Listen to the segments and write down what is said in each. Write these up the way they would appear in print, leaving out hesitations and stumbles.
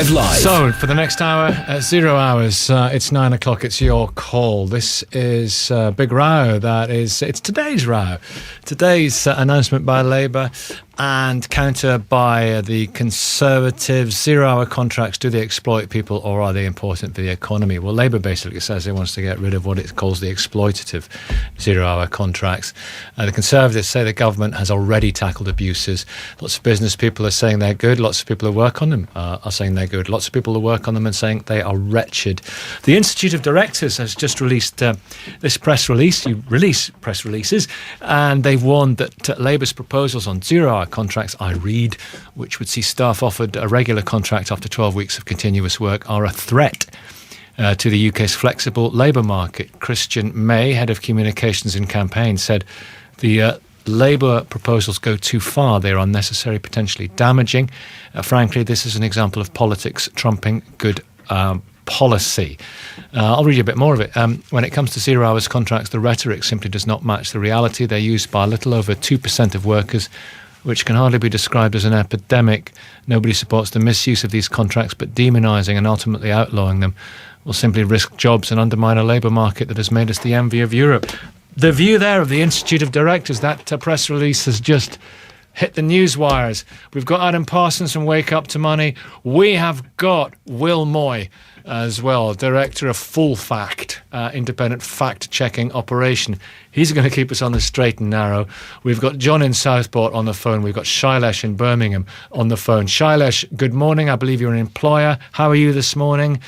5 Live. So, for the next hour, at 0 hours, it's 9 o'clock, it's your call. This is Big Row, it's today's row. Today's announcement by Labour and counter by the Conservatives. 0-hour contracts, do they exploit people or are they important for the economy? Well, Labour basically says it wants to get rid of what it calls the exploitative 0-hour contracts. The Conservatives say the government has already tackled abuses. Lots of business people are saying they're good. Lots of people who work on them are saying they're good. Lots of people who work on them and saying they are wretched. The Institute of Directors has just released this press release. You release press releases, and they've warned that Labour's proposals on 0-hour contracts, I read, which would see staff offered a regular contract after 12 weeks of continuous work, are a threat to the UK's flexible labour market. Christian May, head of communications and campaign, said the Labour proposals go too far. They're unnecessary, potentially damaging. Frankly, this is an example of politics trumping good policy. I'll read you a bit more of it. When it comes to 0 hours contracts, the rhetoric simply does not match the reality. They're used by a little over 2% of workers, which can hardly be described as an epidemic. Nobody supports the misuse of these contracts, but demonising and ultimately outlawing them will simply risk jobs and undermine a labour market that has made us the envy of Europe. The view there of the Institute of Directors, that press release has just hit the news wires. We've got Adam Parsons from Wake Up to Money. We have got Will Moy as well, Director of Full Fact, independent fact-checking operation. He's going to keep us on the straight and narrow. We've got John in Southport on the phone. We've got Shailesh in Birmingham on the phone. Shailesh, good morning. I believe you're an employer. How are you this morning?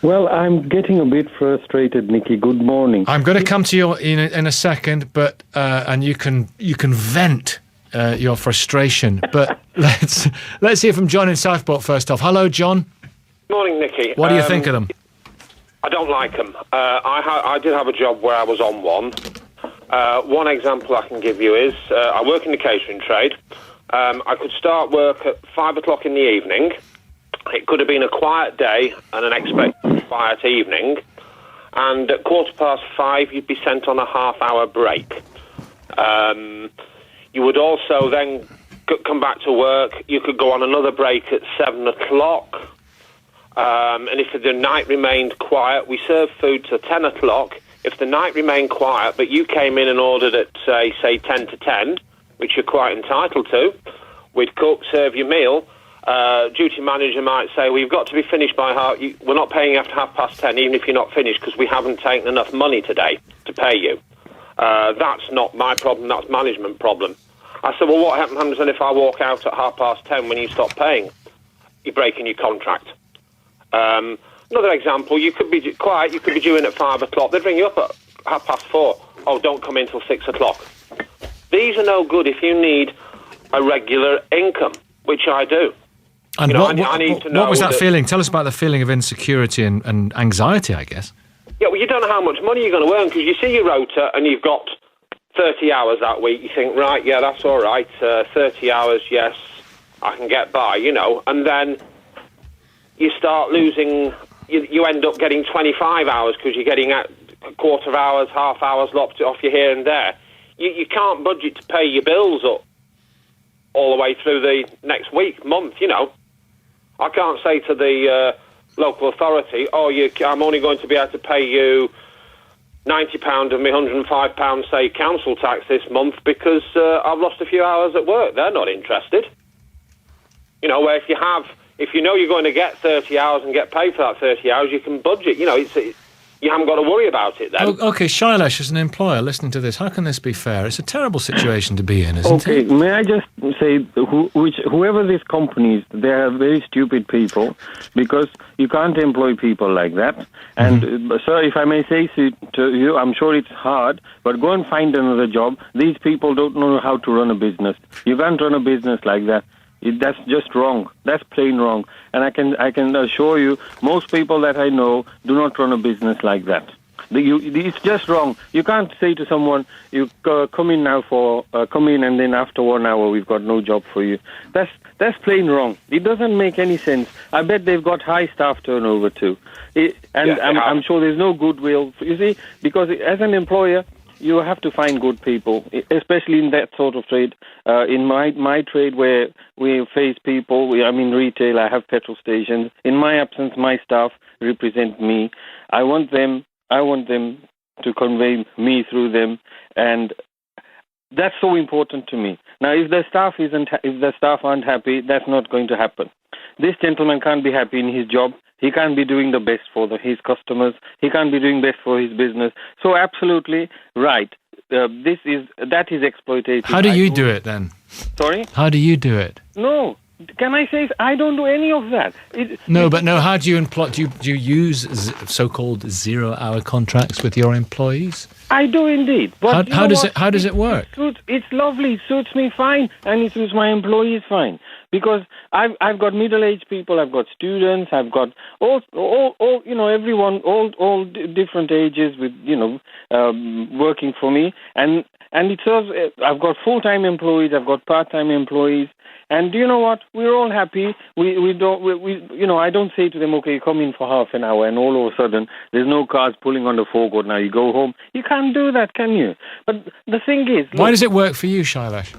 Well, I'm getting a bit frustrated, Nicky. Good morning. I'm going to come to you in a second, but and you can vent your frustration. But let's hear from John in Southport first off. Hello, John. Morning, Nicky. What do you think of them? I don't like them. I did have a job where I was on one. One example I can give you is I work in the catering trade. I could start work at 5 o'clock in the evening. It could have been a quiet day and an expected quiet evening. And at 5:15, you'd be sent on a half-hour break. You would also then come back to work. You could go on another break at 7 o'clock. And if the night remained quiet, we served food till 10 o'clock. If the night remained quiet, but you came in and ordered at, say 10 to 10, which you're quite entitled to, we'd cook, serve your meal. Duty manager might say, well, you've got to be finished by we're not paying you after 10:30, even if you're not finished, because we haven't taken enough money today to pay you. That's not my problem, that's management problem. I said, well, what happens then if I walk out at 10:30 when you stop paying? You're breaking your contract. Another example, you could be quiet, you could be due in at 5 o'clock, they'd ring you up at 4:30. Oh, don't come in till 6 o'clock. These are no good if you need a regular income, which I do. And I need to know what was that feeling? Tell us about the feeling of insecurity and anxiety, I guess. Yeah, well, you don't know how much money you're going to earn, because you see your rota and you've got 30 hours that week. You think, right, yeah, that's all right. 30 hours, yes, I can get by, and then you start losing, you end up getting 25 hours because you're getting a quarter of hours, half hours lopped off you here and there. You can't budget to pay your bills up all the way through the next week, month, I can't say to the local authority, I'm only going to be able to pay you £90 of my £105, say, council tax this month because I've lost a few hours at work. They're not interested. Where if you know you're going to get 30 hours and get paid for that 30 hours, you can budget. You haven't got to worry about it then. Okay, Shailesh, as an employer, listening to this, how can this be fair? It's a terrible situation to be in, isn't it? Okay, may I just say, whoever these companies, they are very stupid people, because you can't employ people like that. And, sir, if I may say to you, I'm sure it's hard, but go and find another job. These people don't know how to run a business. You can't run a business like that. That's just wrong. That's plain wrong. And I can assure you, most people that I know do not run a business like that. It's just wrong. You can't say to someone, you come in now come in and then after 1 hour we've got no job for you. That's plain wrong. It doesn't make any sense. I bet they've got high staff turnover too. I'm sure there's no goodwill. You see, because as an employer, you have to find good people, especially in that sort of trade. In my trade, where we face people, I'm in retail, I have petrol stations. In my absence, my staff represent me. I want them to convey me through them, and that's so important to me. Now, if the staff aren't happy, that's not going to happen. This gentleman can't be happy in his job. He can't be doing the best for his customers. He can't be doing best for his business. So, absolutely right. That is exploitative. How do you do it then? Sorry? How do you do it? No. Can I say I don't do any of that? How do you employ? Do you use so-called zero-hour contracts with your employees? I do indeed. But how does it work? It's lovely. It suits me fine, and it suits my employees fine. Because I've got middle-aged people, I've got students, I've got all everyone, all different ages with working for me, and it serves. I've got full-time employees, I've got part-time employees. And do you know what? We're all happy. I don't say to them, okay, come in for half an hour, and all of a sudden there's no cars pulling on the forecourt. Now you go home. You can't do that, can you? But the thing is, why does it work for you, Shailesh?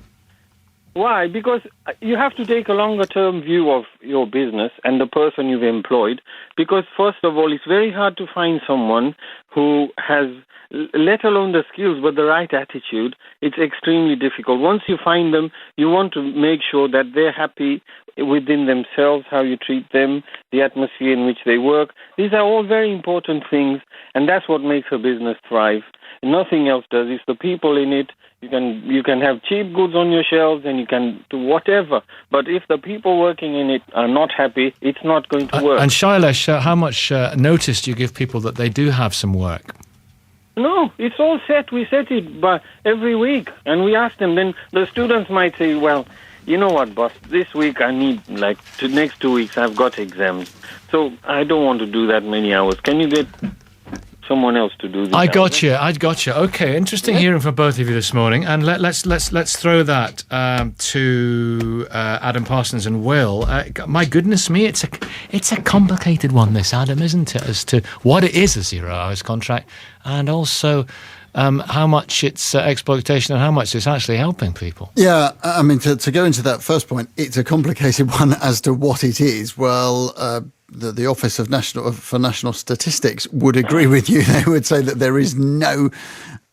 Why? Because you have to take a longer-term view of your business and the person you've employed. Because first of all, it's very hard to find someone who has, let alone the skills, but the right attitude. It's extremely difficult. Once you find them, you want to make sure that they're happy within themselves, how you treat them, the atmosphere in which they work. These are all very important things, and that's what makes a business thrive. Nothing else does. It's the people in it. You can have cheap goods on your shelves, and you can do whatever. But if the people working in it are not happy, it's not going to work. And Shailesh, how much notice do you give people that they do have some work? No, it's all set. We set it by every week, and we ask them. Then the students might say, well, you know what, boss, this week I need, next 2 weeks I've got exams. So I don't want to do that many hours. Can you get someone else to do this? I got you. Okay, interesting hearing from both of you this morning. And let's throw that to Adam Parsons and Will. My goodness me, it's a complicated one, this, Adam, isn't it? As to what it is, a 0 hours contract, and also how much it's exploitation and how much it's actually helping people. Yeah, I mean, to go into that first point, it's a complicated one as to what it is. Well, the Office of National Statistics would agree with you. They would say that there is no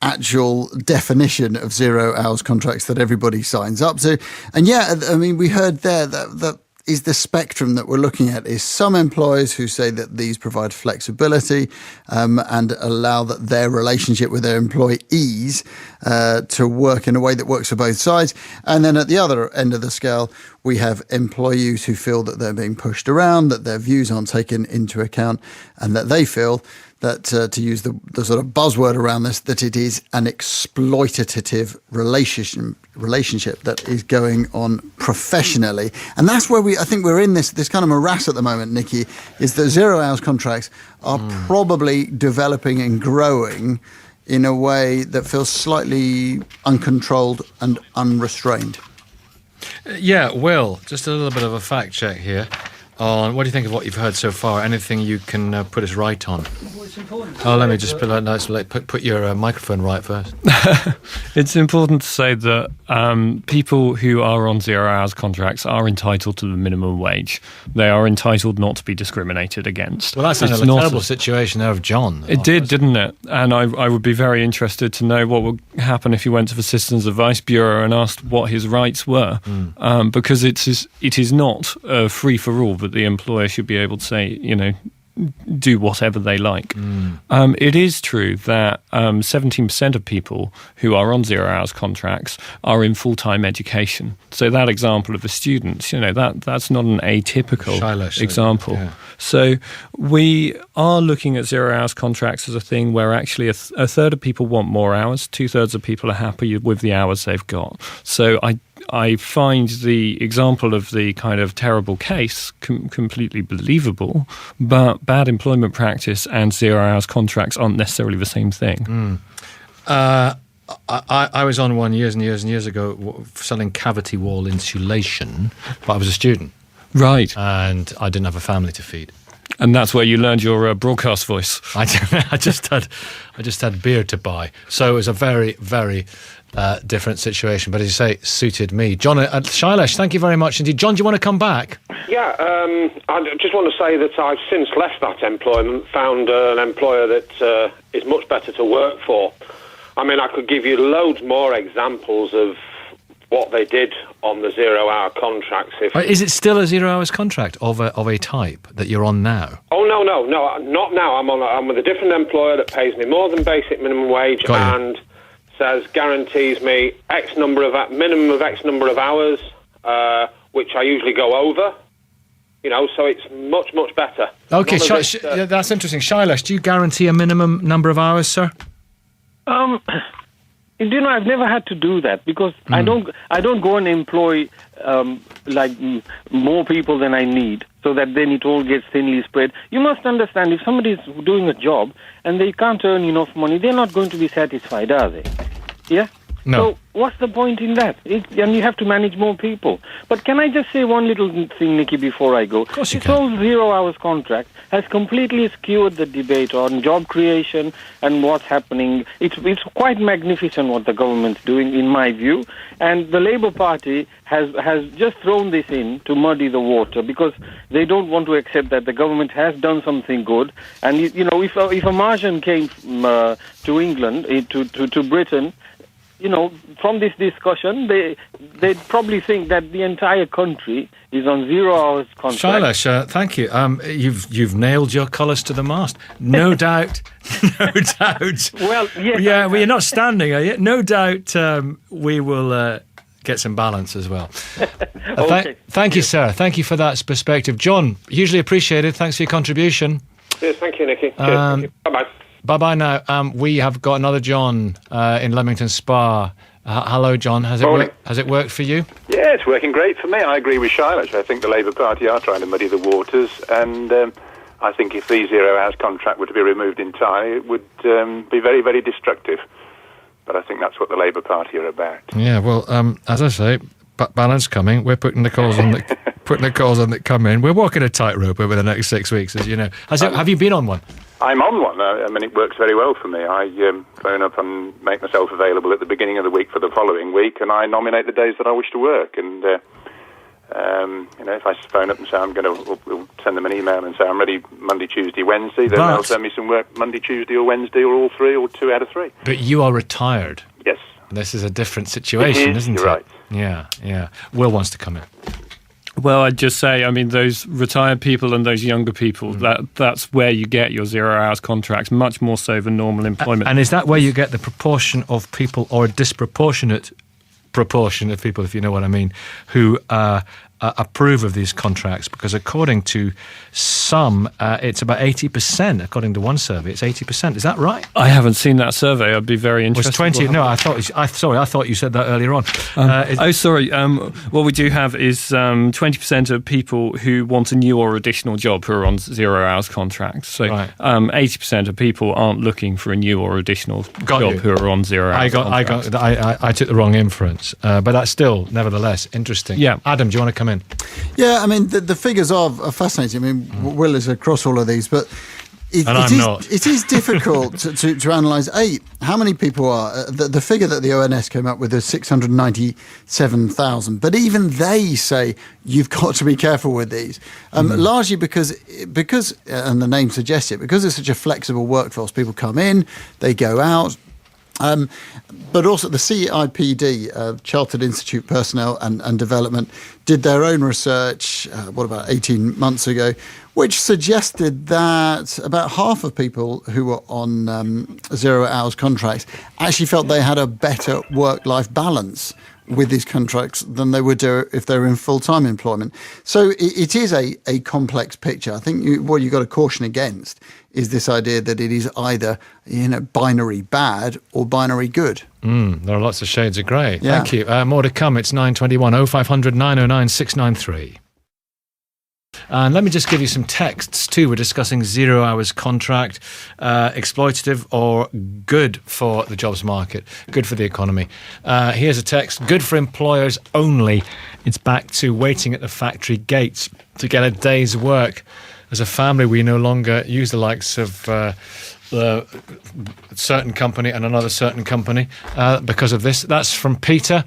actual definition of 0 hours contracts that everybody signs up to. And yeah, I mean, we heard there that is the spectrum that we're looking at. Is some employers who say that these provide flexibility and allow that their relationship with their employees to work in a way that works for both sides. And then at the other end of the scale, we have employees who feel that they're being pushed around, that their views aren't taken into account, and that they feel that, to use the sort of buzzword around this, that it is an exploitative relationship that is going on professionally. And that's where I think we're in this kind of morass at the moment, Nicky, is that 0 hours contracts are probably developing and growing in a way that feels slightly uncontrolled and unrestrained. Yeah, Will, just a little bit of a fact check here on what do you think of what you've heard so far? Anything you can put us right on? Well, it's important. Let me just put your microphone right first. It's important to say that people who are on 0 hours contracts are entitled to the minimum wage. They are entitled not to be discriminated against. Well, that sounds like a terrible situation there of John. It did, didn't it? And I would be very interested to know what would happen if he went to the Citizens Advice Bureau and asked what his rights were, because it is not free for all. That the employer should be able to say, do whatever they like. It is true that 17% of people who are on 0 hours contracts are in full-time education. So that example of a student, that's not an atypical example. Yeah. So we are looking at 0 hours contracts as a thing where actually a third of people want more hours, 2/3 of people are happy with the hours they've got. So I find the example of the kind of terrible case completely believable, but bad employment practice and 0 hours contracts aren't necessarily the same thing. I was on one years and years ago selling cavity wall insulation, but I was a student. Right. And I didn't have a family to feed. And that's where you learned your broadcast voice. I just had beer to buy, so it was a very, very different situation. But as you say, suited me. John, Shailesh, thank you very much indeed. John, do you want to come back? Yeah, I just want to say that I've since left that employment, found an employer that is much better to work for. I mean, I could give you loads more examples of what they did on the 0-hour contracts. Is it still a 0 hours contract of a type that you're on now? Oh, no, not now. I'm with a different employer that pays me more than basic minimum wage and guarantees me minimum of X number of hours, which I usually go over. So it's much, much better. Okay, that's interesting. Shailesh, do you guarantee a minimum number of hours, sir? I've never had to do that because I don't go and employ more people than I need, so that then it all gets thinly spread. You must understand, if somebody is doing a job and they can't earn enough money, they're not going to be satisfied, are they? Yeah? No. So what's the point in that? And you have to manage more people. But can I just say one little thing, Nicky, before I go? Of course you this can. whole 0 hours contract has completely skewed the debate on job creation and what's happening. It's quite magnificent what the government's doing, in my view. And the Labour Party has just thrown this in to muddy the water because they don't want to accept that the government has done something good. And, if a Martian came to England, to Britain, from this discussion, they'd probably think that the entire country is on 0 hours contract. Shailesh, thank you. You've nailed your colours to the mast. No doubt. No doubt. Well, yes. Yeah, well, you're not standing, are you? No doubt we will get some balance as well. Okay. Thank you, sir. Thank you for that perspective. John, hugely appreciated. Thanks for your contribution. Cheers, thank you, Nicky. Cheers, thank you. Bye-bye. Bye-bye now. We have got another John in Leamington Spa. Hello, John. Has it worked for you? Yeah, it's working great for me. I agree with Shailesh. I think the Labour Party are trying to muddy the waters, and I think if the 0 hours contract were to be removed entirely, it would be very, very destructive. But I think that's what the Labour Party are about. Yeah, well, as I say, balance coming. We're putting the calls on that come in. We're walking a tightrope over the next 6 weeks, as you know. Have you been on one? I'm on one. I mean, it works very well for me. I phone up and make myself available at the beginning of the week for the following week, and I nominate the days that I wish to work. And, if I phone up and say we'll send them an email and say I'm ready Monday, Tuesday, Wednesday, then they'll send me some work Monday, Tuesday or Wednesday or all three or 2 out of 3. But you are retired. Yes. This is a different situation, isn't it? You're right. Yeah. Will wants to come in. Well, I'd just say, I mean, those retired people and those younger people, that's where you get your 0 hours contracts, much more so than normal employment. And is that where you get the proportion of people, or a disproportionate proportion of people, if you know what I mean, who approve of these contracts? Because according to some, it's about 80%. According to one survey, it's 80%. Is that right? I haven't seen that survey. I'd be very interested. Was 20? No, I thought you said that earlier on. Sorry. What we do have is 20% of people who want a new or additional job who are on 0 hours contracts. So 80% of people aren't looking for a new or additional job who are on 0 hours contracts. I took the wrong inference, but that's still, nevertheless, interesting. Yeah, Adam, do you want to come in? Yeah, I mean, the figures are fascinating. I mean, Will is across all of these, but it is difficult to analyse, how many people are. The figure that the ONS came up with is 697,000. But even they say you've got to be careful with these, largely because, and the name suggests it, because it's such a flexible workforce. People come in, they go out. But also the CIPD, Chartered Institute Personnel and Development, did their own research, about 18 months ago, which suggested that about half of people who were on 0 hours contracts actually felt they had a better work-life balance with these contracts than they would do if they were in full-time employment. So it is a complex picture. I think what you've got to caution against is this idea that it is either binary bad or binary good. There are lots of shades of grey. Yeah. Thank you. More to come. It's 9:21 0500 909 693. And let me just give you some texts too. We're discussing 0 hours contract, exploitative or good for the jobs market, good for the economy. Here's a text: good for employers only. It's back to waiting at the factory gates to get a day's work. as a family, we no longer use the likes of a certain company and another certain company because of this. That's from Peter.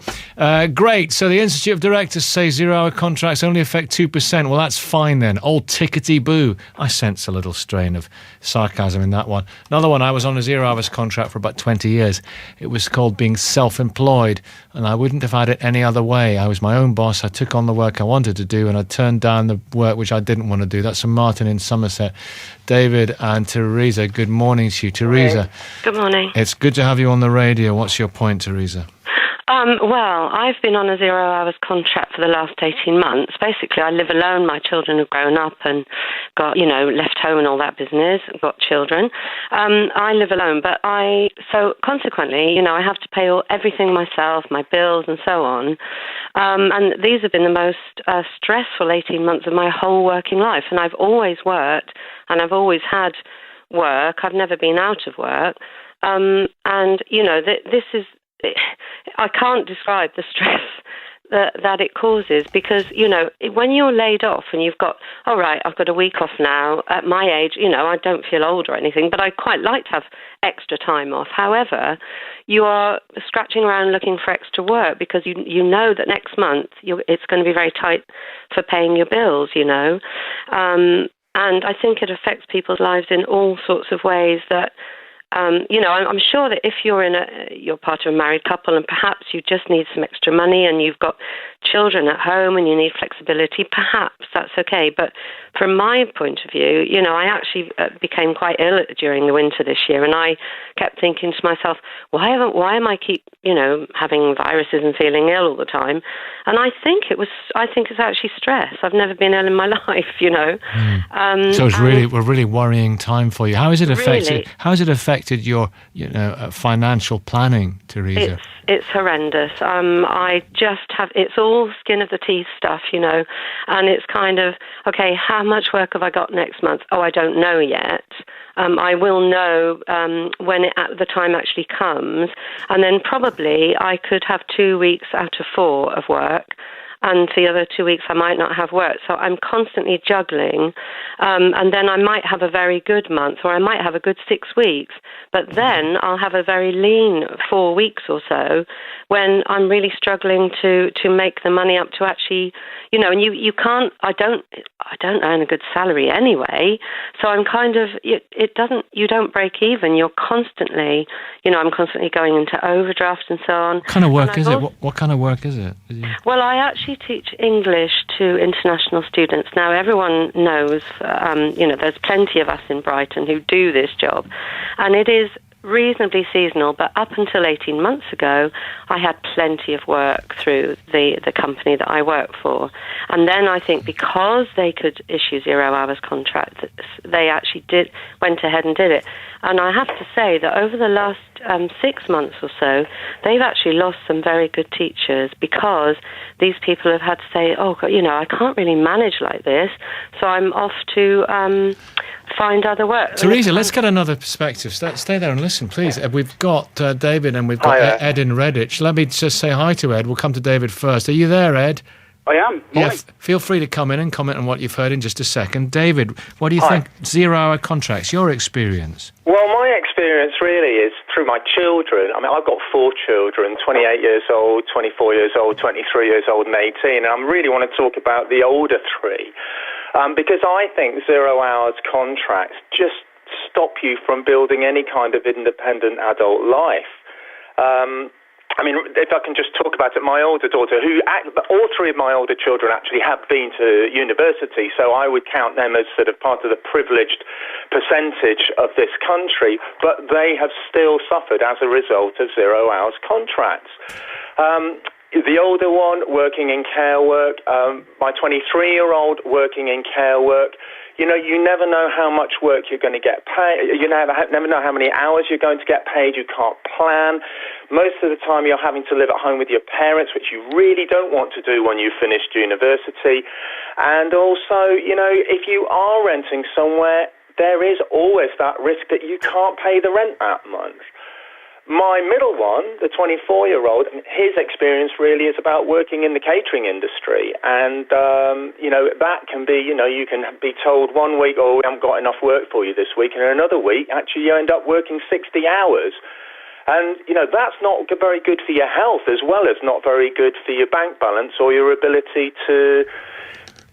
Great. So the Institute of Directors say 0-hour contracts only affect 2%. Well, that's fine then. Old tickety-boo. I sense a little strain of sarcasm in that one. Another one, I was on a 0-hours contract for about 20 years. It was called being self-employed, and I wouldn't have had it any other way. I was my own boss. I took on the work I wanted to do, and I turned down the work which I didn't want to do. That's from Martin in Somerset. David and Teresa, good morning to you. Teresa. Good morning. It's good to have you on the radio. What's your point, Teresa? Well, I've been on a 0-hours contract for the last 18 months. Basically, I live alone. My children have grown up and got, left home and all that business, got children. I live alone, so consequently, I have to pay everything myself, my bills and so on. And these have been the most stressful 18 months of my whole working life. And I've always worked and I've always had work. I've never been out of work. This is... I can't describe the stress that it causes because, when you're laid off and you've got, all right, I've got a week off now. At my age, I don't feel old or anything, but I quite like to have extra time off. However, you are scratching around looking for extra work because you know that next month it's going to be very tight for paying your bills, And I think it affects people's lives in all sorts of ways that... I'm sure that if you're part of a married couple and perhaps you just need some extra money and you've got children at home and you need flexibility, perhaps that's okay. But from my point of view, I actually became quite ill during the winter this year, and I kept thinking to myself, why am I keep having viruses and feeling ill all the time? And I think it's actually stress. I've never been ill in my life, So it's a really worrying time for you. How has it affected? Really, how has it affected your financial planning, Teresa? It's horrendous. I just have, it's all skin of the teeth stuff, and it's kind of, okay, how much work have I got next month? Oh, I don't know yet. I will know when the time actually comes, and then probably I could have 2 weeks out of 4 of work, and the other 2 weeks I might not have work. So I'm constantly juggling, and then I might have a very good month, or I might have a good 6 weeks, but then I'll have a very lean 4 weeks or so when I'm really struggling to make the money up to actually, and you can't, I don't earn a good salary anyway, so I'm kind of, you don't break even. You're constantly, I'm constantly going into overdraft and so on. What kind of work is it? What kind of work is it? Well, I actually teach English to international students. Now, everyone knows, there's plenty of us in Brighton who do this job, and it is reasonably seasonal, but up until 18 months ago, I had plenty of work through the company that I work for. And then I think because they could issue 0-hours contracts, they actually went ahead and did it. And I have to say that over the last 6 months or so, they've actually lost some very good teachers because these people have had to say, oh, God, I can't really manage like this, so I'm off to find other work. Teresa, let's get another perspective. Stay there and listen, please. We've got David and we've got Ed in Redditch. Let me just say hi to Ed. We'll come to David first. Are you there, Ed? I am. Yeah, feel free to come in and comment on what you've heard in just a second. David, what do you think? 0-hour contracts, your experience? Well, my experience really is through my children. I mean, I've got 4 children, 28 years old, 24 years old, 23 years old, and 18. And I really want to talk about the older 3 because I think 0-hours contracts just stop you from building any kind of independent adult life. I mean, if I can just talk about it, my older daughter, all 3 of my older children actually have been to university, so I would count them as sort of part of the privileged percentage of this country, but they have still suffered as a result of 0-hours contracts. The older one working in care work, my 23-year-old working in care work. You never know how much work you're going to get paid. You never know how many hours you're going to get paid. You can't plan. Most of the time you're having to live at home with your parents, which you really don't want to do when you've finished university. And also, if you are renting somewhere, there is always that risk that you can't pay the rent that month. my middle one, the 24-year-old, his experience really is about working in the catering industry. And, that can be, you can be told one week, oh, we haven't got enough work for you this week. And another week, actually, you end up working 60 hours. And, that's not very good for your health, as well as not very good for your bank balance or your ability to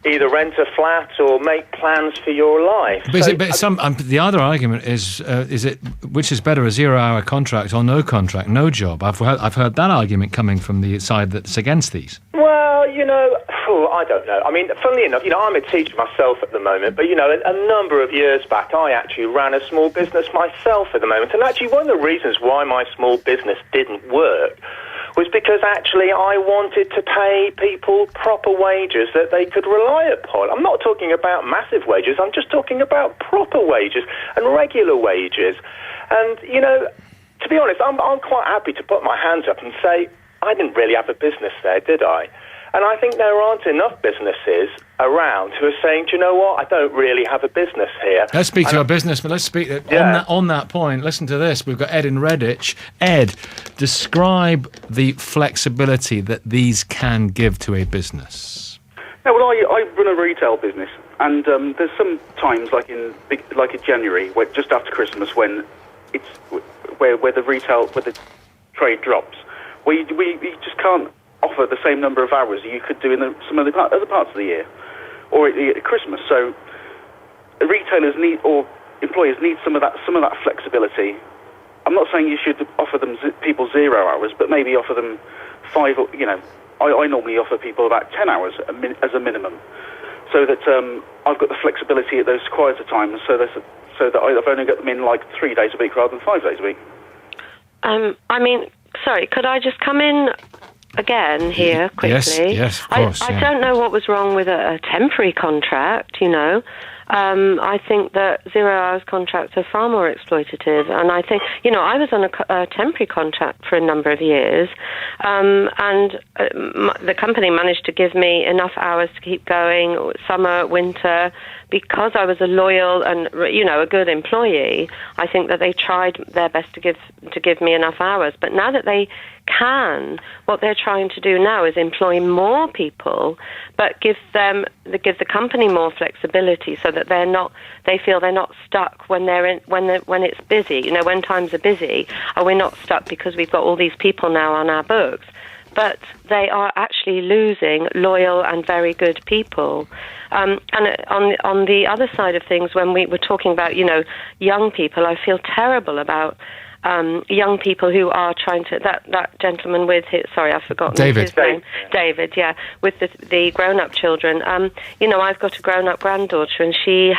either rent a flat or make plans for your life. But the other argument is it which is better, a 0-hour contract or no contract, no job? I've heard that argument coming from the side that's against these. Well, I don't know. I mean, funnily enough, I'm a teacher myself at the moment, but, a number of years back, I actually ran a small business myself at the moment. And actually, one of the reasons why my small business didn't work was because actually I wanted to pay people proper wages that they could rely upon. I'm not talking about massive wages, I'm just talking about proper wages and regular wages. And, to be honest, I'm quite happy to put my hands up and say, I didn't really have a business there, did I? And I think there aren't enough businesses around who are saying, do you know what, I don't really have a business here. Let's speak to a businessman. Let's speak on that point. Listen to this. We've got Ed in Redditch. Ed, describe the flexibility that these can give to a business. Yeah, well, I run a retail business, and there's some times, like in January, just after Christmas, when it's where the trade drops, where you just can't offer the same number of hours you could do in some other parts of the year, or at Christmas. So retailers need, or employers need some of that flexibility. I'm not saying you should offer them people 0 hours, but maybe offer them 5. I normally offer people about 10 hours as a minimum, so that I've got the flexibility at those quieter times, so that I've only got them in like 3 days a week rather than 5 days a week. Sorry, could I just come in again here quickly? Yes, of course. I don't know what was wrong with a temporary contract, I think that 0 hours contracts are far more exploitative, and I think, I was on a temporary contract for a number of years, and the company managed to give me enough hours to keep going, summer, winter, because I was a loyal and, a good employee. I think that they tried their best to give me enough hours, but now that they can, what they're trying to do now is employ more people, but give the company more flexibility, so that they feel they're not stuck when it's busy. When times are busy, we're not stuck because we've got all these people now on our books. But they are actually losing loyal and very good people. And on the other side of things, when we were talking about, young people, I feel terrible about young people who are trying to, that gentleman with his, sorry, I've forgotten his name. David, yeah, with the grown-up children. I've got a grown-up granddaughter, and she's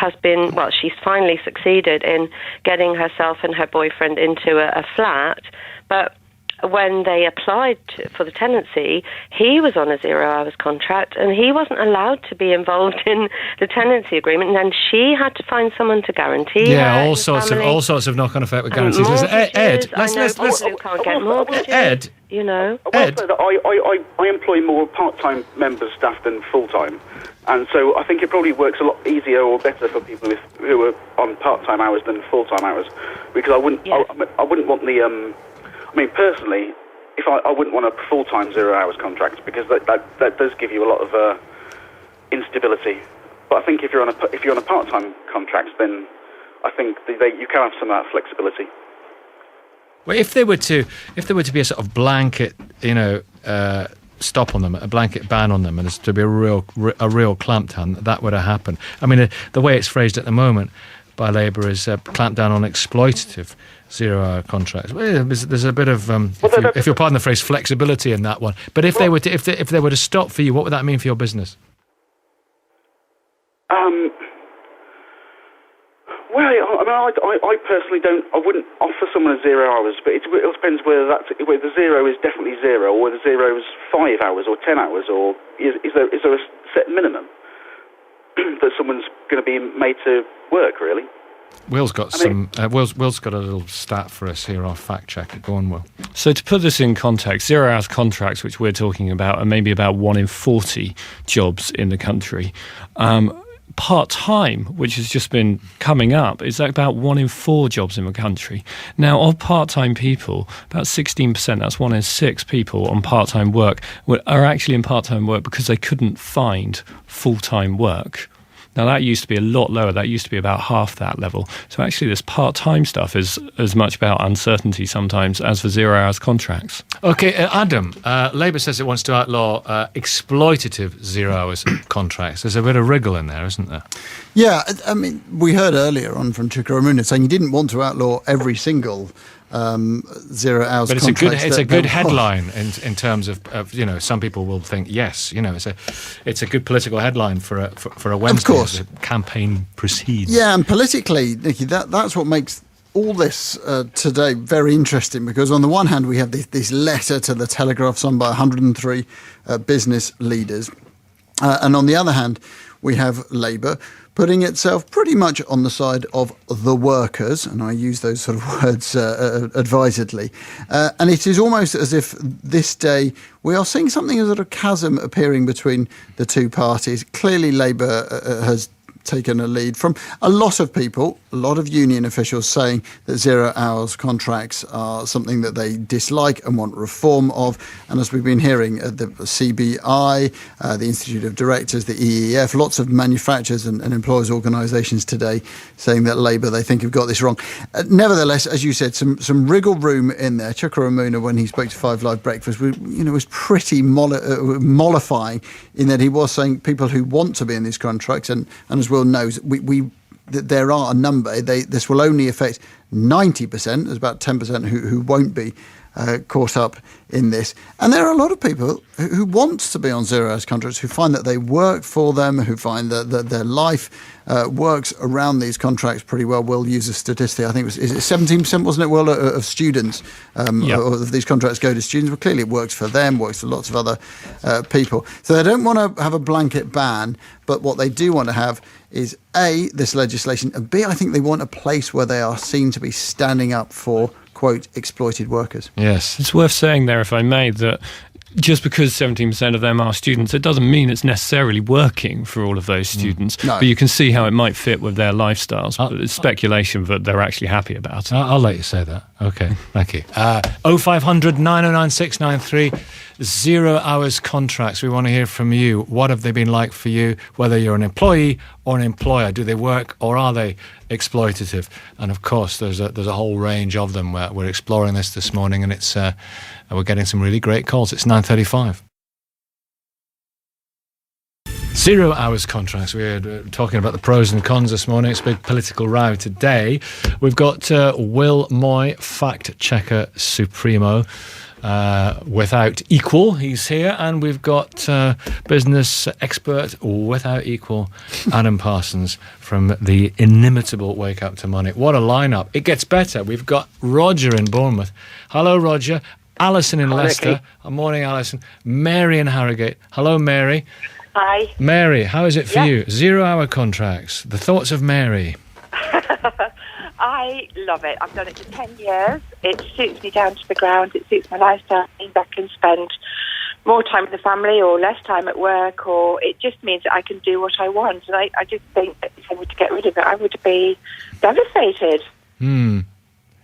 finally succeeded in getting herself and her boyfriend into a flat, but when they applied for the tenancy, he was on a 0 hours contract, and he wasn't allowed to be involved in the tenancy agreement. And then she had to find someone to guarantee. Yeah, all sorts of knock-on effect with guarantees. Ed, let's can't get mortgages. Ed, I will say that I employ more part-time members of staff than full-time, and so I think it probably works a lot easier or better for people who are on part-time hours than full-time hours, because I wouldn't want the. Personally, I wouldn't want a full-time 0 hours contract, because that does give you a lot of instability. But I think if you're on a part-time contract, then I think you can have some of that flexibility. Well, if there were to be a sort of blanket, stop on them, a blanket ban on them, and there's to be a real clampdown, that would have happened. I mean, the way it's phrased at the moment by Labour is clamp down on exploitative 0 hour contracts. Well, there's a bit of, if you'll pardon the phrase, flexibility in that one. But if they were to stop for you, what would that mean for your business? I personally wouldn't offer someone a 0 hours, but it depends whether the 0 is definitely 0, or whether 0 is 5 hours or 10 hours, or is there a set minimum that someone's going to be made to work, really? Will's got Will's got a little stat for us here. I'll fact check it. Go on, Will. So to put this in context, 0 hours contracts, which we're talking about, are maybe about 1 in 40 jobs in the country. part-time, which has just been coming up, is about 1 in 4 jobs in the country. Now, of part-time people, about 16%, that's 1 in 6 people on part-time work, are actually in part-time work because they couldn't find full-time work. Now, that used to be a lot lower. That used to be about half that level. So actually, this part-time stuff is as much about uncertainty sometimes as for 0 hours contracts. OK, Adam, Labour says it wants to outlaw exploitative 0 hours contracts. There's a bit of wriggle in there, isn't there? Yeah, I mean, we heard earlier on from Chukwuemeka saying he didn't want to outlaw every single 0 hours but contract. It's a good headline in terms of some people will think yes, it's a good political headline for a Wednesday. Of course, as the campaign proceeds. Yeah, and politically, Nicky, that's what makes all this today very interesting, because on the one hand we have this letter to the Telegraph signed by 103 business leaders, and on the other hand we have Labour putting itself pretty much on the side of the workers, and I use those sort of words advisedly. And it is almost as if this day we are seeing something as a sort of chasm appearing between the two parties. Clearly Labour has taken a lead from a lot of people, a lot of union officials saying that 0 hours contracts are something that they dislike and want reform of. And as we've been hearing, the CBI, the Institute of Directors, the EEF, lots of manufacturers and employers' organisations today saying that Labour, they think, have got this wrong. Nevertheless, as you said, some wriggle room in there. Chukwuemeka, when he spoke to 5 Live Breakfast, was pretty mollifying in that he was saying people who want to be in these contracts, and as Will knows, that there are a number. This will only affect 90%. There's about 10% who won't be caught up in this. And there are a lot of people who want to be on 0 hours contracts, who find that they work for them, who find that their life works around these contracts pretty well. We'll use a statistic. I think is it 17%, wasn't it, Will, of students of these contracts go to students. Well, clearly it works for them, works for lots of other people. So they don't want to have a blanket ban, but what they do want to have is A, this legislation, and B, I think they want a place where they are seen to be standing up for, quote, exploited workers. Yes. It's worth saying there, if I may, that just because 17% of them are students, it doesn't mean it's necessarily working for all of those students. No. But you can see how it might fit with their lifestyles. But it's speculation that they're actually happy about it. I'll let you say that. Okay, thank you. 0500 909 693, 0 hours contracts. We want to hear from you. What have they been like for you, whether you're an employee or an employer? Do they work or are they exploitative? And of course, there's a whole range of them. We're exploring this morning, and it's we're getting some really great calls. It's 9:35. 0 hours contracts. We're talking about the pros and cons this morning. It's a big political row today. We've got Will Moy, fact checker supremo, without equal. He's here, and we've got business expert without equal, Adam Parsons from the inimitable Wake Up to Money. What a lineup! It gets better. We've got Roger in Bournemouth. Hello, Roger. Alison in Leicester. Morning, Alison. Mary in Harrogate. Hello, Mary. Hi. Mary, how is it for you? 0 hour contracts. The thoughts of Mary. I love it. I've done it for 10 years. It suits me down to the ground. It suits my lifestyle. It means I can spend more time with the family or less time at work, or it just means that I can do what I want. And I just think that if I were to get rid of it, I would be devastated.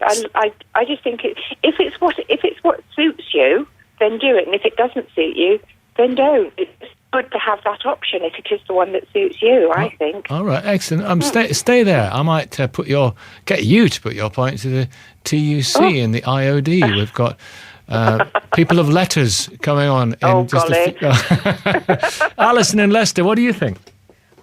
I just think if it's what suits you, then do it. And if it doesn't suit you, then don't. It's good to have that option if it is the one that suits you, I think. All right, excellent. Stay there. I might get you to put your point to the TUC and the IOD. We've got people of letters coming on. Alison in Leicester, what do you think?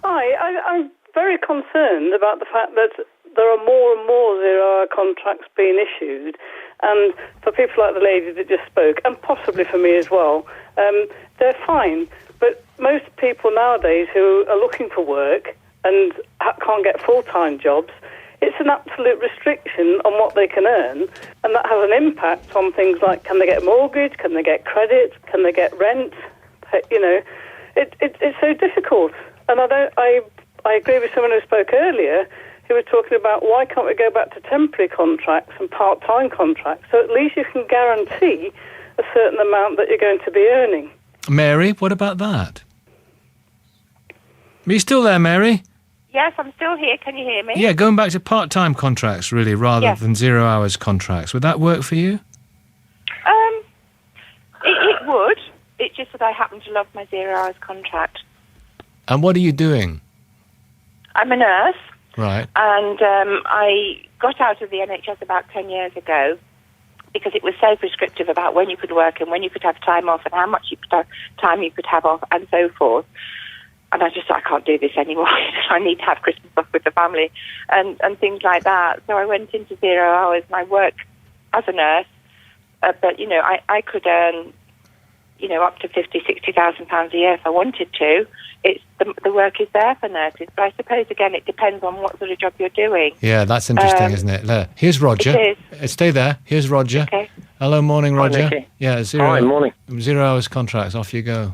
Hi, I'm very concerned about the fact that there are more and more 0 hour contracts being issued, and for people like the lady that just spoke, and possibly for me as well, they're fine. But most people nowadays who are looking for work and can't get full-time jobs, it's an absolute restriction on what they can earn, and that has an impact on things like, can they get a mortgage, can they get credit, can they get rent? It's so difficult. And I agree with someone who spoke earlier, who was talking about why can't we go back to temporary contracts and part-time contracts, so at least you can guarantee a certain amount that you're going to be earning. Mary, what about that? Are you still there, Mary? Yes, I'm still here. Can you hear me? Yeah, going back to part-time contracts, really, rather Yes. than 0 hours contracts. Would that work for you? It would. It's just that I happen to love my 0 hours contract. And what are you doing? I'm a nurse. Right. And I got out of the NHS about 10 years ago because it was so prescriptive about when you could work and when you could have time off and how much time you could have off and so forth. And I just thought, I can't do this anymore. I need to have Christmas off with the family and things like that. So I went into 0 hours and I work as a nurse. But, I could earn, up to £50,000-60,000 a year if I wanted to. It's the work is there for nurses. But I suppose, again, it depends on what sort of job you're doing. Yeah, that's interesting, isn't it? There. Here's Roger. It is. Stay there. Here's Roger. Okay. Hello, morning, Roger. Hi, Nicky. Yeah, 0 Hi, morning. 0 hours contracts. Off you go.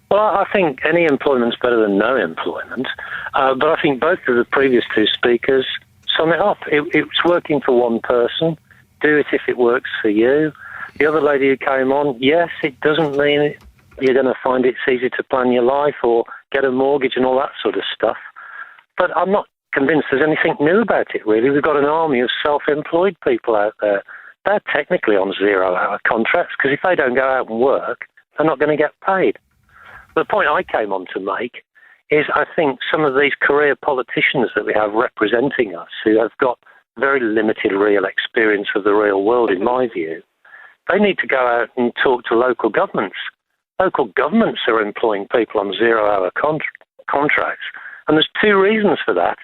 Well, I think any employment's better than no employment. But I think both of the previous two speakers sum it up. It's working for one person. Do it if it works for you. The other lady who came on, yes, it doesn't mean you're going to find it's easy to plan your life or get a mortgage and all that sort of stuff. But I'm not convinced there's anything new about it, really. We've got an army of self-employed people out there. They're technically on 0 hour contracts because if they don't go out and work, they're not going to get paid. The point I came on to make is I think some of these career politicians that we have representing us who have got very limited real experience of the real world, in my view, they need to go out and talk to local governments. Local governments are employing people on 0 hour contracts. And there's two reasons for that.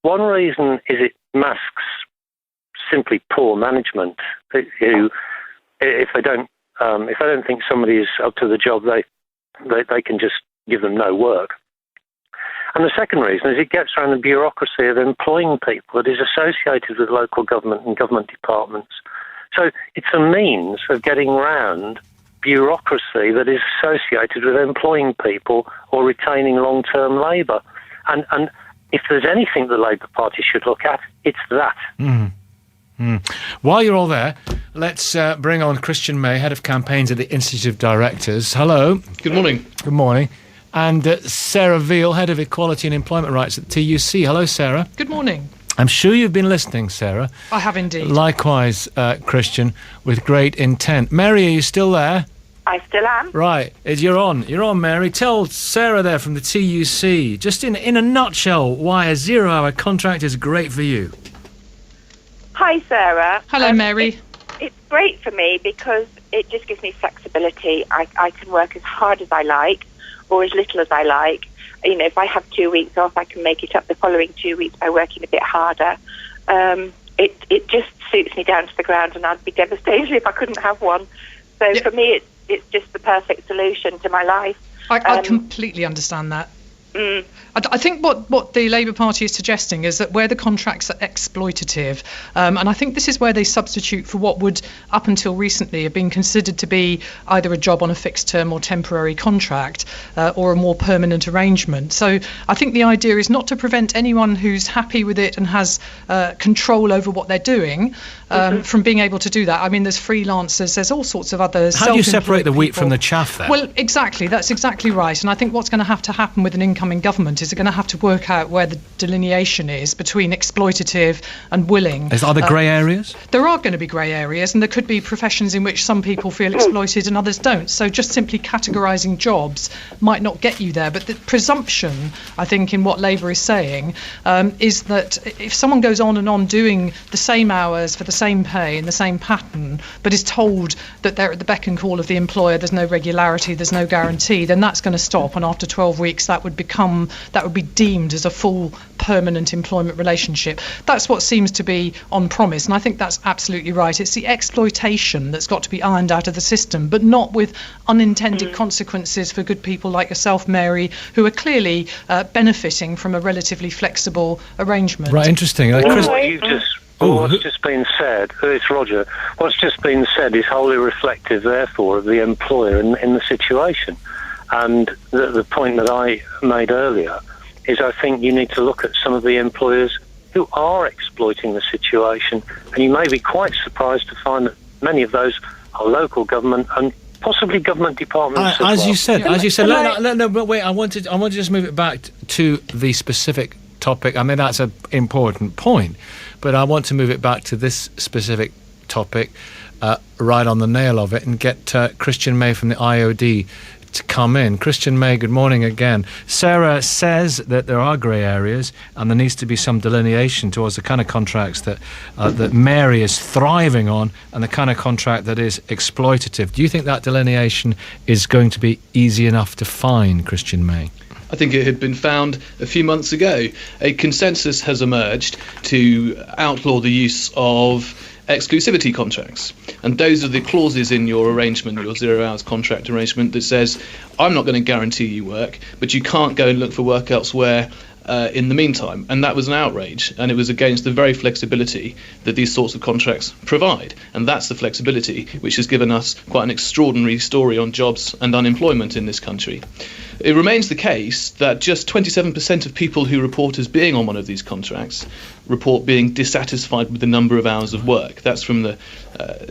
One reason is it masks simply poor management who, if they don't think somebody is up to the job, they can just give them no work. And the second reason is it gets around the bureaucracy of employing people that is associated with local government and government departments. So it's a means of getting around bureaucracy that is associated with employing people or retaining long-term labour. And if there's anything the Labour Party should look at, it's that. While you're all there, let's bring on Christian May, Head of Campaigns at the Institute of Directors. Hello. Good morning. Good morning. And Sarah Veal, Head of Equality and Employment Rights at TUC. Hello, Sarah. Good morning. I'm sure you've been listening, Sarah. I have indeed. Likewise, Christian, with great intent. Mary, are you still there? I still am. Right, you're on, Mary. Tell Sarah there from the TUC, just in a nutshell, why a 0 hour contract is great for you. Hi, Sarah. Hello, Mary. It's great for me because it just gives me flexibility. I can work as hard as I like or as little as I like. If I have 2 weeks off, I can make it up the following 2 weeks by working a bit harder. It just suits me down to the ground, and I'd be devastated if I couldn't have one. So for me, it's just the perfect solution to my life. I completely understand that. I think what the Labour Party is suggesting is that where the contracts are exploitative, and I think this is where they substitute for what would, up until recently, have been considered to be either a job on a fixed term or temporary contract, or a more permanent arrangement. So I think the idea is not to prevent anyone who's happy with it and has control over what they're doing from being able to do that. I mean, there's freelancers, there's all sorts of other How do you separate the wheat people from the chaff then? Well, exactly. That's exactly right. And I think what's going to have to happen with an incoming government is they're going to have to work out where the delineation is between exploitative and willing. Are there grey areas? There are going to be grey areas, and there could be professions in which some people feel exploited and others don't. So just simply categorising jobs might not get you there. But the presumption, I think, in what Labour is saying is that if someone goes on and on doing the same hours for the same pay in the same pattern, but is told that they're at the beck and call of the employer, there's no regularity, there's no guarantee, then that's going to stop. And after 12 weeks, that would be deemed as a full permanent employment relationship. That's what seems to be on promise, and I think that's absolutely right. It's the exploitation that's got to be ironed out of the system, but not with unintended consequences for good people like yourself, Mary, who are clearly benefiting from a relatively flexible arrangement. Right, interesting. What's just been said, it's Roger, what's just been said is wholly reflective, therefore, of the employer in the situation. And the point that I made earlier is I think you need to look at some of the employers who are exploiting the situation, and you may be quite surprised to find that many of those are local government and possibly government departments As you said. well. But wait. I want to just move it back to the specific topic. I mean, that's an important point, but I want to move it back to this specific topic, right on the nail of it, and get Christian May from the IOD to come in. Christian May, good morning again. Sarah says that there are grey areas and there needs to be some delineation towards the kind of contracts that Mary is thriving on and the kind of contract that is exploitative. Do you think that delineation is going to be easy enough to find, Christian May? I think it had been found a few months ago. A consensus has emerged to outlaw the use of exclusivity contracts, and those are the clauses in your arrangement, your 0 hours contract arrangement, that says I'm not going to guarantee you work, but you can't go and look for work elsewhere in the meantime. And that was an outrage, and it was against the very flexibility that these sorts of contracts provide, and that's the flexibility which has given us quite an extraordinary story on jobs and unemployment in this country. It remains the case that just 27% of people who report as being on one of these contracts report being dissatisfied with the number of hours of work. That's from the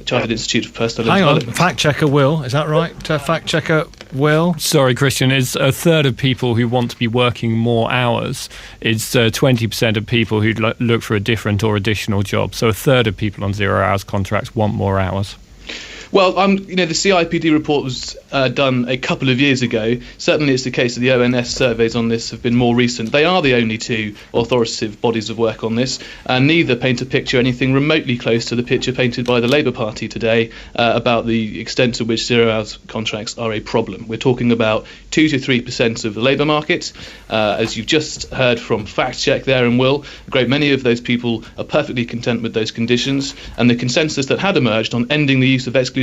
Chartered Institute of Personnel Development. Fact checker Will, is that right? Fact checker Will? Sorry, Christian, it's a third of people who want to be working more hours. It's 20% of people who look for a different or additional job. So a third of people on 0 hours contracts want more hours. Well, the CIPD report was done a couple of years ago. Certainly it's the case that the ONS surveys on this have been more recent. They are the only two authoritative bodies of work on this, and neither paint a picture anything remotely close to the picture painted by the Labour Party today about the extent to which 0 hours contracts are a problem. We're talking about 2 to 3% of the labour market. As you've just heard from Fact Check there and Will, a great many of those people are perfectly content with those conditions, and the consensus that had emerged on ending the use of exclusivity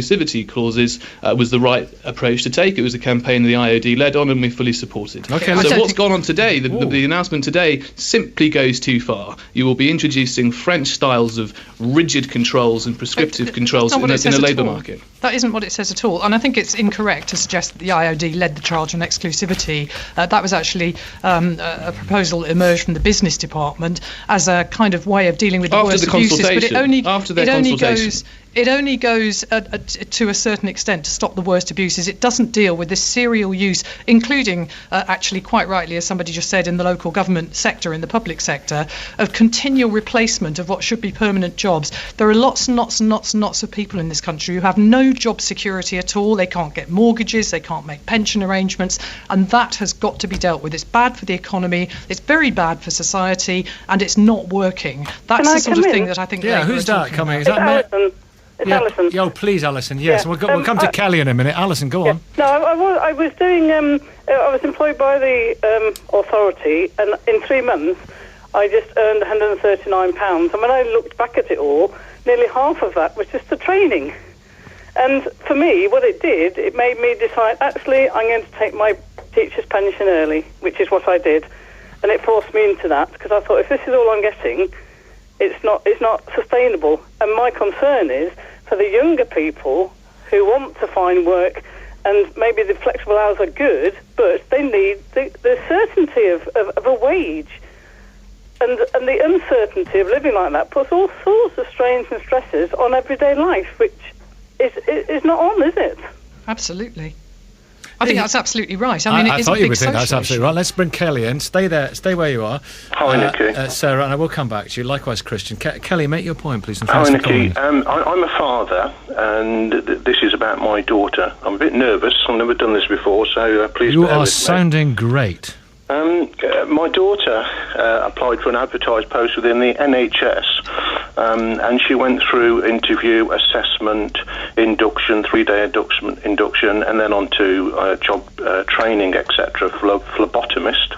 clauses was the right approach to take. It was a campaign the IOD led on, and we fully supported. Okay, so what's gone on today, the announcement today, simply goes too far. You will be introducing French styles of rigid controls and prescriptive controls in a labour market. That isn't what it says at all, and I think it's incorrect to suggest that the IOD led the charge on exclusivity. That was actually a proposal that emerged from the business department as a kind of way of dealing with the worst abuses, but it only goes to a certain extent to stop the worst abuses. It doesn't deal with this serial use, including, actually quite rightly, as somebody just said, in the local government sector, in the public sector, of continual replacement of what should be permanent jobs. There are lots and lots and lots and lots of people in this country who have no job security at all. They can't get mortgages, they can't make pension arrangements, and that has got to be dealt with. It's bad for the economy, it's very bad for society, and it's not working. That's the sort of thing that I think... Yeah, who's that coming? Is that Alison. It's Alison. Oh, please, Alison. Yes, we'll come to Kelly in a minute. Alison, go on. No, I was doing. I was employed by the authority, and in 3 months, I just earned £139. And when I looked back at it all, nearly half of that was just the training. And for me, what it did, it made me decide, actually, I'm going to take my teacher's pension early, which is what I did, and it forced me into that because I thought, if this is all I'm getting, it's not sustainable. And my concern is for the younger people who want to find work, and maybe the flexible hours are good, but they need the certainty of a wage. And the uncertainty of living like that puts all sorts of strains and stresses on everyday life, which is not on, is it? Absolutely. I think that's absolutely right. I mean, I thought you would think that's absolutely right. Let's bring Kelly in. Stay there. Stay where you are. Hi, Nicky. Sarah, and I will come back to you. Likewise, Christian. Kelly, make your point, please. And Hi, thanks for Nicky. calling. I'm a father, and this is about my daughter. I'm a bit nervous. I've never done this before, so please bear with me. You are sounding great. My daughter applied for an advertised post within the NHS, and she went through interview, assessment, induction, 3-day induction, and then on to job training, etc., phlebotomist.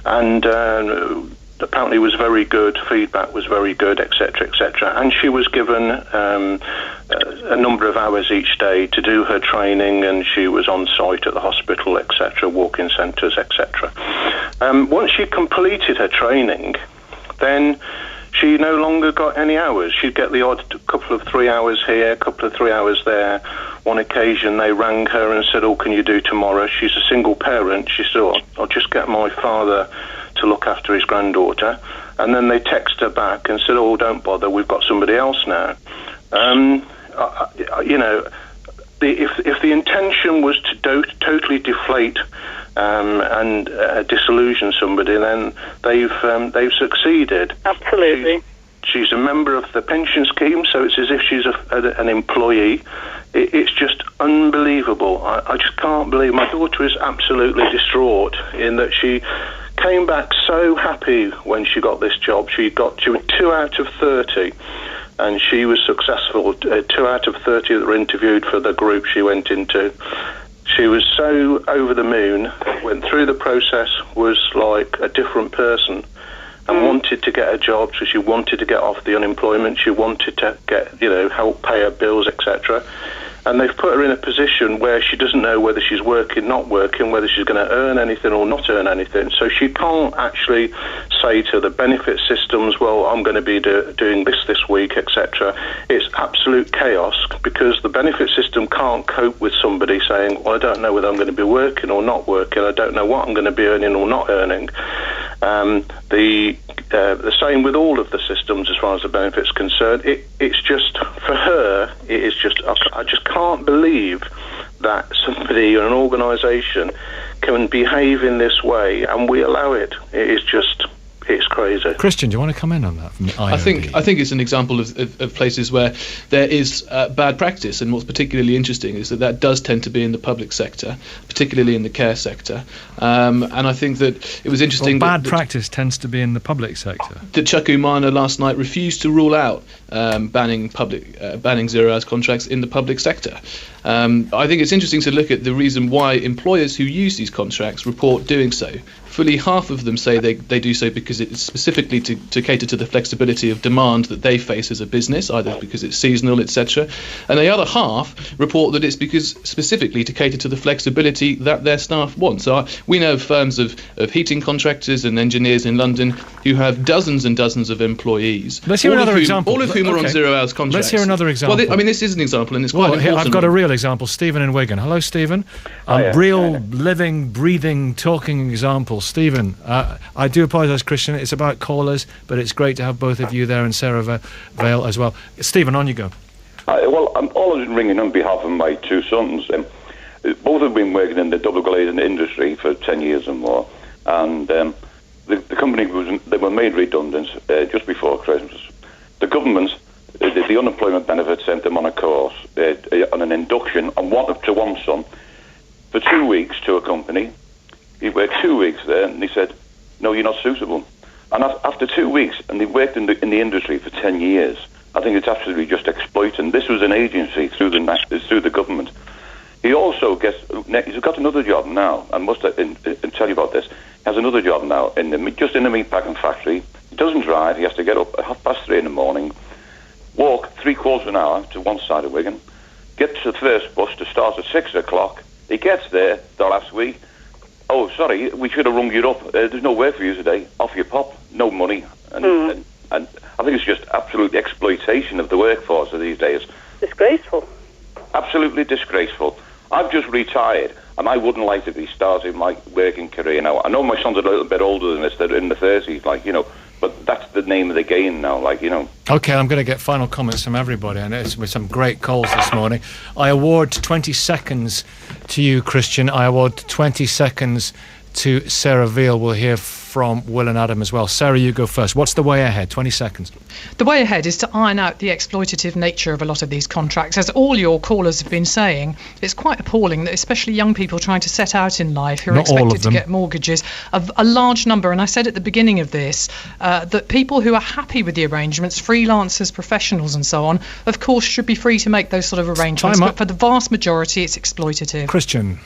And apparently was very good, feedback was very good, etc., etc. And she was given a number of hours each day to do her training, and she was on site at the hospital, etc., walk-in centres, etc. Once she completed her training, then she no longer got any hours. She'd get the odd couple of 3 hours here, couple of 3 hours there. One occasion they rang her and said, "Oh, can you do tomorrow?" She's a single parent. She said, I'll just get my father to look after his granddaughter. And then they text her back and said, "Oh, don't bother, we've got somebody else now." if the intention was to totally deflate and disillusion somebody, then they've succeeded. Absolutely. She's a member of the pension scheme, so it's as if she's an employee. It's just unbelievable. I just can't believe. My daughter is absolutely distraught in that she came back so happy when she got this job. She was 2 out of 30. And she was successful. 2 out of 30 that were interviewed for the group she went into. She was so over the moon, went through the process, was like a different person, and wanted to get a job. So she wanted to get off the unemployment. She wanted to get, help pay her bills, etc. And they've put her in a position where she doesn't know whether she's working, not working, whether she's going to earn anything or not earn anything. So she can't actually say to the benefit systems, well, I'm going to be doing this week, etc. It's absolute chaos because the benefit system can't cope with somebody saying, well, I don't know whether I'm going to be working or not working. I don't know what I'm going to be earning or not earning. The same with all of the systems as far as the benefits concerned. It's just, for her, it is just, I just can't believe that somebody or an organisation can behave in this way and we allow it. It is just, it's crazy. Christian, do you want to come in on that from the IOD? I think it's an example of places where there is bad practice, and what's particularly interesting is that does tend to be in the public sector, particularly in the care sector. And I think that it was interesting. Bad practice tends to be in the public sector. That Chuck Umaga last night refused to rule out banning 0 hours contracts in the public sector. I think it's interesting to look at the reason why employers who use these contracts report doing so. Fully half of them say they do so because it's specifically to cater to the flexibility of demand that they face as a business, either because it's seasonal, etc. And the other half report that it's because specifically to cater to the flexibility that their staff want. So we know firms of heating contractors and engineers in London who have dozens and dozens of employees. Let's hear another example. All of whom are on 0 hours contracts. Let's hear another example. Well, this is an example, and it's quite important. I've got a real example. Stephen in Wigan. Hello, Stephen. Real, living, breathing, talking example. Stephen, I do apologise, Christian. It's about callers, but it's great to have both of you there and Sarah Vale as well. Stephen, on you go. Well, I'm always ringing on behalf of my two sons. Both have been working in the double glazing industry for 10 years or more, and the company they were made redundant just before Christmas. The government, the unemployment benefit, sent them on a course on an induction on one son for 2 weeks to a company. He worked 2 weeks there, and he said, "No, you're not suitable." And after 2 weeks, and they've worked in the industry for 10 years. I think it's absolutely just exploiting. This was an agency through the government. He also he's got another job now, and must tell you about this. He has another job now just in a meatpacking factory. He doesn't drive. He has to get up at 3:30 in the morning, walk 3/4 of an hour to one side of Wigan, get to the first bus to start at 6 o'clock. He gets there the last week. "Oh, sorry, we should have rung you up. There's no work for you today. Off you pop. No money." And I think it's just absolute exploitation of the workforce of these days. Disgraceful. Absolutely disgraceful. I've just retired, and I wouldn't like to be starting my working career now. I know my son's a little bit older than this. They're in the 30s, but that's the name of the game now, Okay, I'm going to get final comments from everybody. I know it's with some great calls this morning. I award 20 seconds to you, Christian. I award 20 seconds to Sarah Veal. We'll hear from Will and Adam as well. Sarah, you go first. What's the way ahead? 20 seconds. The way ahead is to iron out the exploitative nature of a lot of these contracts. As all your callers have been saying, it's quite appalling that especially young people trying to set out in life who are expected to get mortgages, a large number, and I said at the beginning of this, that people who are happy with the arrangements, freelancers, professionals and so on, of course should be free to make those sort of arrangements, but for the vast majority it's exploitative. Christian.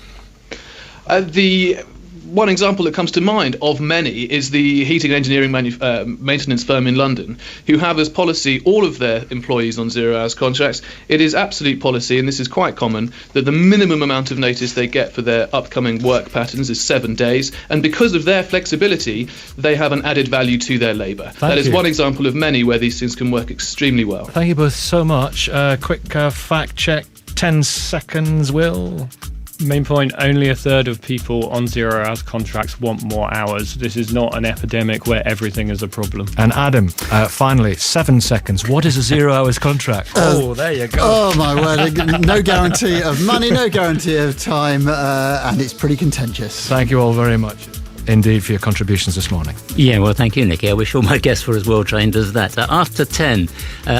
The one example that comes to mind of many is the heating and engineering maintenance firm in London, who have as policy all of their employees on 0 hours contracts. It is absolute policy, and this is quite common, that the minimum amount of notice they get for their upcoming work patterns is 7 days, and because of their flexibility, they have an added value to their labour. That is one example of many where these things can work extremely well. Thank you both so much. Quick fact check, 10 seconds, Will. Main point, only a third of people on 0 hours contracts want more hours. This is not an epidemic where everything is a problem. And Adam, finally, 7 seconds. What is a 0 hours contract? There you go. Oh, my word. No guarantee of money, no guarantee of time, and it's pretty contentious. Thank you all very much indeed for your contributions this morning. Yeah, well, thank you, Nicky. I wish all my guests were as well trained as that. After 10,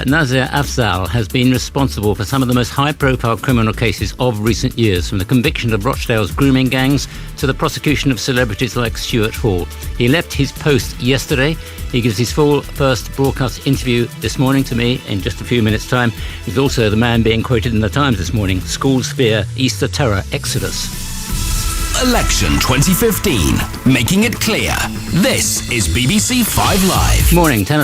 Nazir Afzal has been responsible for some of the most high-profile criminal cases of recent years, from the conviction of Rochdale's grooming gangs to the prosecution of celebrities like Stuart Hall. He left his post yesterday. He gives his full first broadcast interview this morning to me in just a few minutes' time. He's also the man being quoted in the Times this morning: schools fear Easter terror exodus. Election 2015, making it clear. This is BBC 5 Live. Morning, 10